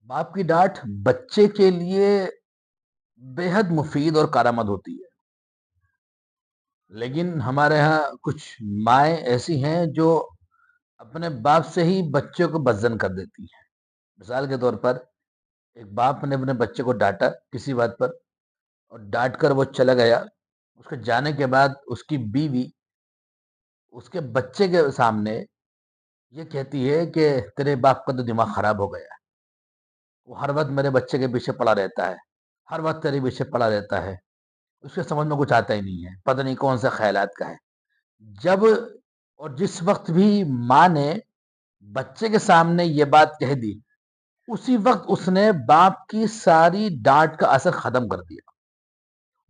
باپ کی ڈانٹ بچے کے لیے بے حد مفید اور کارآمد ہوتی ہے، لیکن ہمارے ہاں کچھ مائیں ایسی ہیں جو اپنے باپ سے ہی بچوں کو بدزن کر دیتی ہیں۔ مثال کے طور پر ایک باپ نے اپنے بچے کو ڈانٹا کسی بات پر، اور ڈانٹ کر وہ چلا گیا۔ اس کے جانے کے بعد اس کی بیوی اس کے بچے کے سامنے یہ کہتی ہے کہ تیرے باپ کا تو دماغ خراب ہو گیا، وہ ہر وقت میرے بچے کے پیچھے پڑا رہتا ہے، ہر وقت تیرے پیچھے پڑا رہتا ہے، اس کے سمجھ میں کچھ آتا ہی نہیں ہے، پتہ نہیں کون سے خیالات کا ہے۔ جب اور جس وقت بھی ماں نے بچے کے سامنے یہ بات کہہ دی، اسی وقت اس نے باپ کی ساری ڈانٹ کا اثر ختم کر دیا،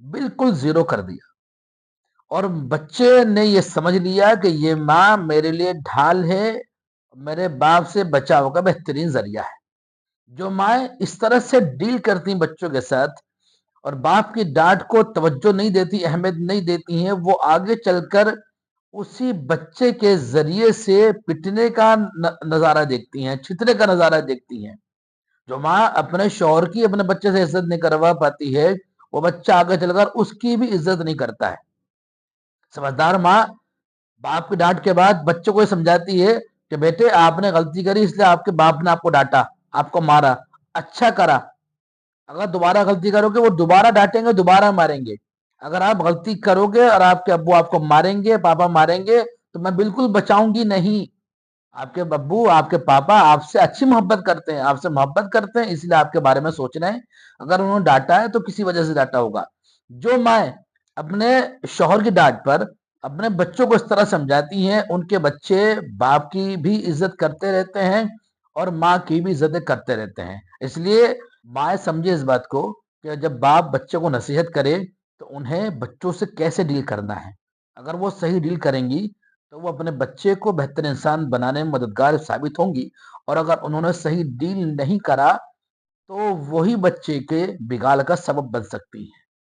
بالکل زیرو کر دیا، اور بچے نے یہ سمجھ لیا کہ یہ ماں میرے لیے ڈھال ہے، میرے باپ سے بچاؤ کا بہترین ذریعہ ہے۔ جو مائیں اس طرح سے ڈیل کرتی ہیں بچوں کے ساتھ اور باپ کی ڈانٹ کو توجہ نہیں دیتی، اہمیت نہیں دیتی ہیں، وہ آگے چل کر اسی بچے کے ذریعے سے پٹنے کا نظارہ دیکھتی ہیں، چھتنے کا نظارہ دیکھتی ہیں۔ جو ماں اپنے شوہر کی اپنے بچے سے عزت نہیں کروا پاتی ہے، وہ بچہ آگے چل کر اس کی بھی عزت نہیں کرتا ہے۔ سمجھدار ماں باپ کی ڈانٹ کے بعد بچوں کو یہ سمجھاتی ہے کہ بیٹے آپ نے غلطی کری، اس لیے آپ کے باپ نے آپ کو ڈانٹا، آپ کو مارا، اچھا کرا۔ اگر دوبارہ غلطی کرو گے وہ دوبارہ ڈانٹیں گے، دوبارہ ماریں گے۔ اگر آپ غلطی کرو گے اور آپ کے ابو آپ کو ماریں گے، پاپا ماریں گے، تو میں بالکل بچاؤں گی نہیں۔ آپ کے ابو آپ کے پاپا آپ سے اچھی محبت کرتے ہیں، آپ سے محبت کرتے ہیں، اس لیے آپ کے بارے میں سوچ رہے ہیں۔ اگر انہوں نے ڈانٹا ہے تو کسی وجہ سے ڈانٹا ہوگا۔ جو مائیں اپنے شوہر کی ڈانٹ پر اپنے بچوں کو اس طرح سمجھاتی ہیں، ان کے بچے باپ کی بھی عزت کرتے رہتے ہیں اور ماں کی بھی عزت کرتے رہتے ہیں۔ اس لیے مائیں سمجھے اس بات کو کہ جب باپ بچوں کو نصیحت کرے تو انہیں بچوں سے کیسے ڈیل کرنا ہے۔ اگر وہ صحیح ڈیل کریں گی تو وہ اپنے بچے کو بہتر انسان بنانے میں مددگار ثابت ہوں گی، اور اگر انہوں نے صحیح ڈیل نہیں کرا تو وہی بچے کے بگاڑ کا سبب بن سکتی ہیں۔